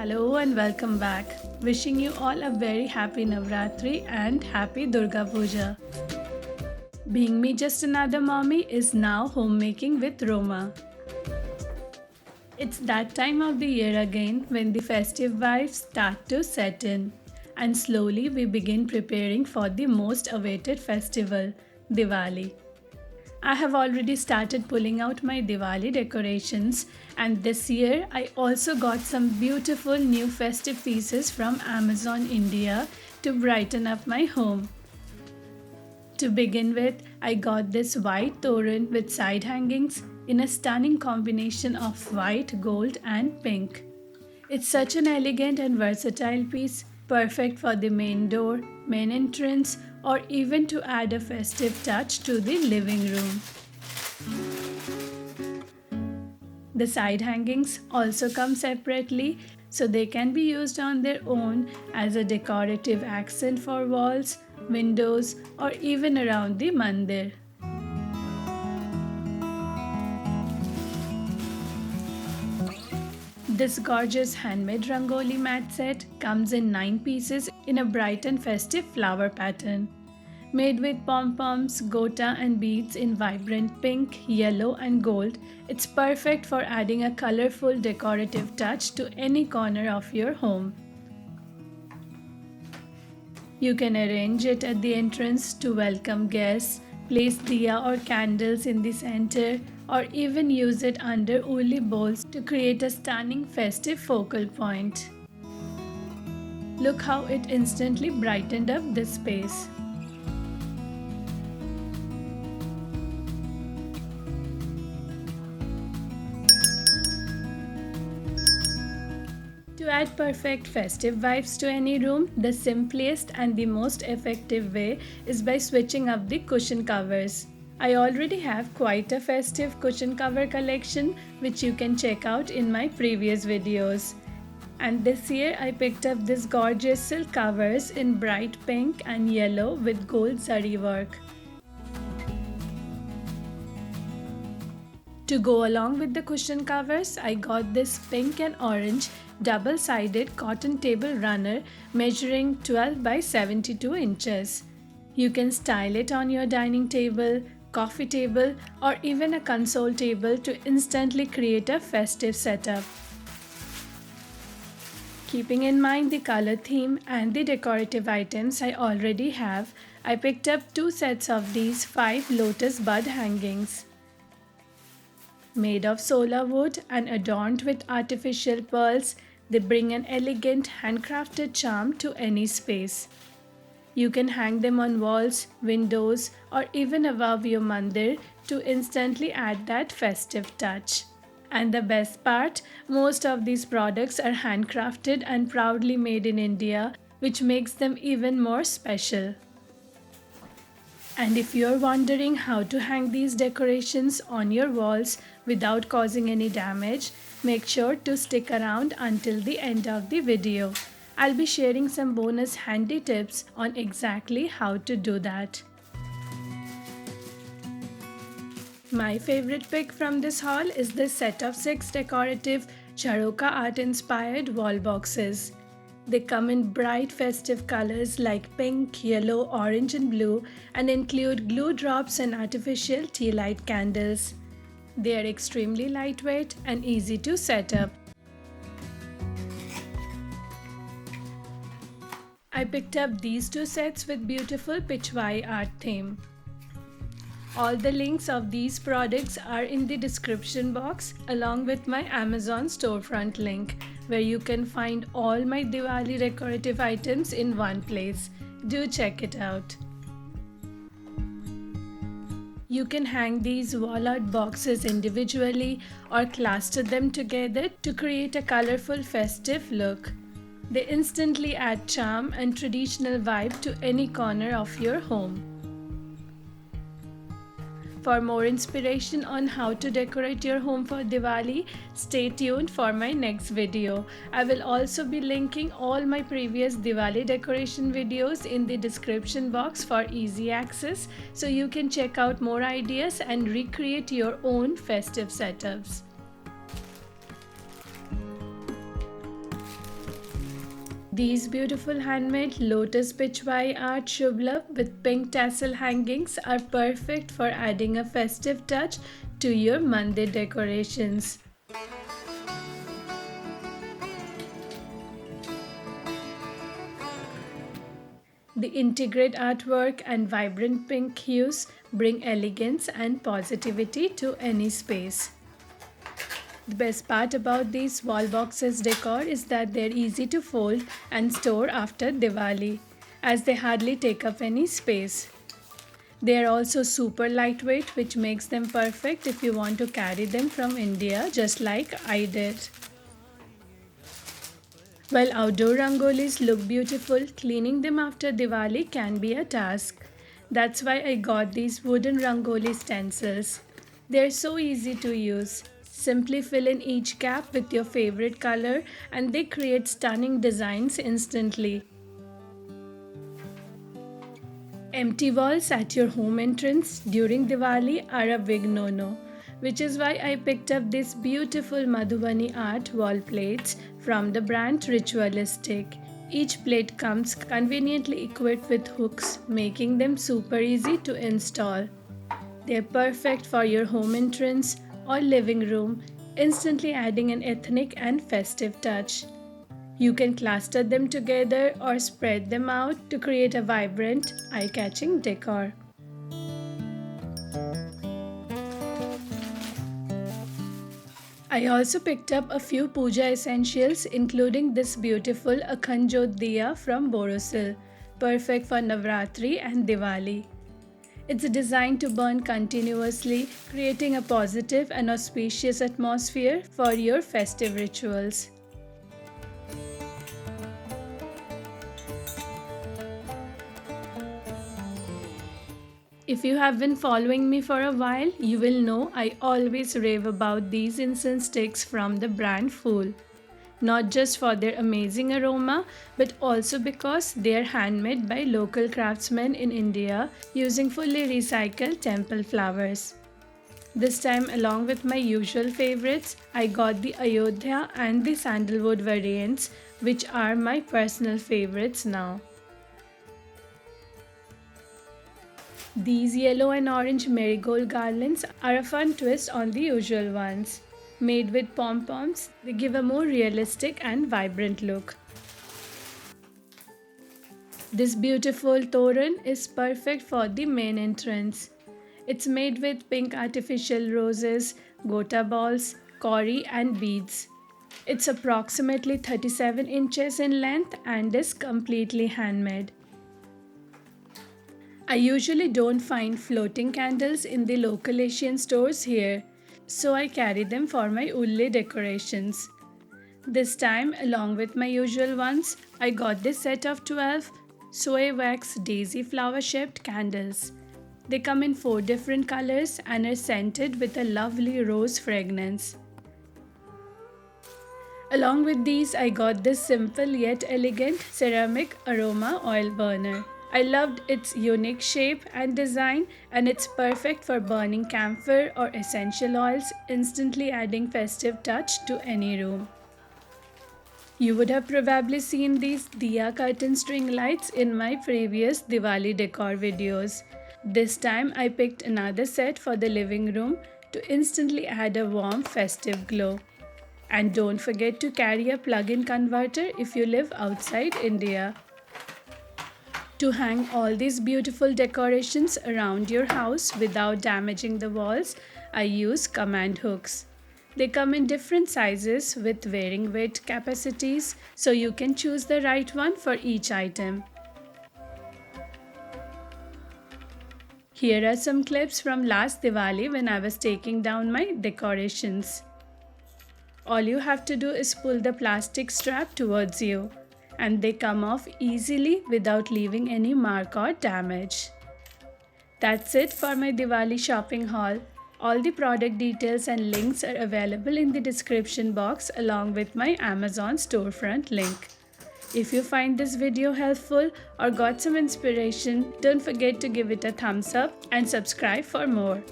Hello and welcome back. Wishing you all a very happy Navratri and happy Durga Puja. Being me just another mommy is now homemaking with Roma. It's that time of the year again when the festive vibes start to set in, and slowly we begin preparing for the most awaited festival, Diwali. I have already started pulling out my Diwali decorations, and this year I also got some beautiful new festive pieces from Amazon India to brighten up my home. To begin with, I got this white toran with side hangings in a stunning combination of white, gold, and pink. It's such an elegant and versatile piece, perfect for the main door, main entrance, or even to add a festive touch to the living room. The side hangings also come separately, so they can be used on their own as a decorative accent for walls, windows, or even around the mandir. This gorgeous handmade rangoli mat set comes in 9 pieces in a bright and festive flower pattern. Made with pom-poms, gota and beads in vibrant pink, yellow and gold, it's perfect for adding a colorful decorative touch to any corner of your home. You can arrange it at the entrance to welcome guests, place diya or candles in the center, or even use it under uli bowls to create a stunning festive focal point. Look how it instantly brightened up this space. To add perfect festive vibes to any room, the simplest and the most effective way is by switching up the cushion covers. I already have quite a festive cushion cover collection which you can check out in my previous videos. And this year I picked up this gorgeous silk covers in bright pink and yellow with gold zari work. To go along with the cushion covers, I got this pink and orange double-sided cotton table runner measuring 12 by 72 inches. You can style it on your dining table, coffee table, or even a console table to instantly create a festive setup. Keeping in mind the color theme and the decorative items I already have, I picked up 2 sets of these 5 lotus bud hangings. Made of solar wood and adorned with artificial pearls, they bring an elegant handcrafted charm to any space. You can hang them on walls, windows, or even above your mandir to instantly add that festive touch. And the best part, most of these products are handcrafted and proudly made in India, which makes them even more special. And if you're wondering how to hang these decorations on your walls without causing any damage, make sure to stick around until the end of the video. I'll be sharing some bonus handy tips on exactly how to do that. My favorite pick from this haul is this set of 6 decorative Charoka art inspired wall boxes. They come in bright festive colors like pink, yellow, orange and blue and include glue drops and artificial tea light candles. They are extremely lightweight and easy to set up. I picked up these 2 sets with beautiful Pichwai art theme. All the links of these products are in the description box along with my Amazon storefront link, where you can find all my Diwali decorative items in one place. Do check it out. You can hang these wall art boxes individually or cluster them together to create a colorful festive look. They instantly add charm and traditional vibe to any corner of your home. For more inspiration on how to decorate your home for Diwali, stay tuned for my next video. I will also be linking all my previous Diwali decoration videos in the description box for easy access, so you can check out more ideas and recreate your own festive setups. These beautiful handmade lotus pichwai art shubla with pink tassel hangings are perfect for adding a festive touch to your mandir decorations. The intricate artwork and vibrant pink hues bring elegance and positivity to any space. The best part about these wall boxes decor is that they're easy to fold and store after Diwali, as they hardly take up any space. They are also super lightweight, which makes them perfect if you want to carry them from India, just like I did. While outdoor rangolis look beautiful, cleaning them after Diwali can be a task. That's why I got these wooden rangoli stencils. They're so easy to use. Simply fill in each gap with your favorite color and they create stunning designs instantly. Empty walls at your home entrance during Diwali are a big no-no, which is why I picked up these beautiful Madhubani art wall plates from the brand Ritualistic. Each plate comes conveniently equipped with hooks, making them super easy to install. They're perfect for your home entrance or living room, instantly adding an ethnic and festive touch. You can cluster them together or spread them out to create a vibrant, eye-catching decor. I also picked up a few puja essentials including this beautiful Akhand Jyot Diya from Borosil, perfect for Navratri and Diwali. It's designed to burn continuously, creating a positive and auspicious atmosphere for your festive rituals. If you have been following me for a while, you will know I always rave about these incense sticks from the brand Fool. Not just for their amazing aroma, but also because they are handmade by local craftsmen in India using fully recycled temple flowers. This time, along with my usual favorites, I got the Ayodhya and the sandalwood variants, which are my personal favorites now. These yellow and orange marigold garlands are a fun twist on the usual ones. Made with pom-poms, they give a more realistic and vibrant look. This beautiful toran is perfect for the main entrance. It's made with pink artificial roses, gota balls, kauri and beads. It's approximately 37 inches in length and is completely handmade. I usually don't find floating candles in the local Asian stores here, so I carry them for my Ulle decorations. This time, along with my usual ones, I got this set of 12 soy wax daisy flower shaped candles. They come in 4 different colors and are scented with a lovely rose fragrance. Along with these, I got this simple yet elegant ceramic aroma oil burner. I loved its unique shape and design, and it's perfect for burning camphor or essential oils, instantly adding festive touch to any room. You would have probably seen these Diya curtain string lights in my previous Diwali decor videos. This time I picked another set for the living room to instantly add a warm festive glow. And don't forget to carry a plug-in converter if you live outside India. To hang all these beautiful decorations around your house without damaging the walls, I use command hooks. They come in different sizes with varying weight capacities, so you can choose the right one for each item. Here are some clips from last Diwali when I was taking down my decorations. All you have to do is pull the plastic strap towards you, and they come off easily without leaving any mark or damage. That's it for my Diwali shopping haul. All the product details and links are available in the description box along with my Amazon storefront link. If you find this video helpful or got some inspiration, don't forget to give it a thumbs up and subscribe for more.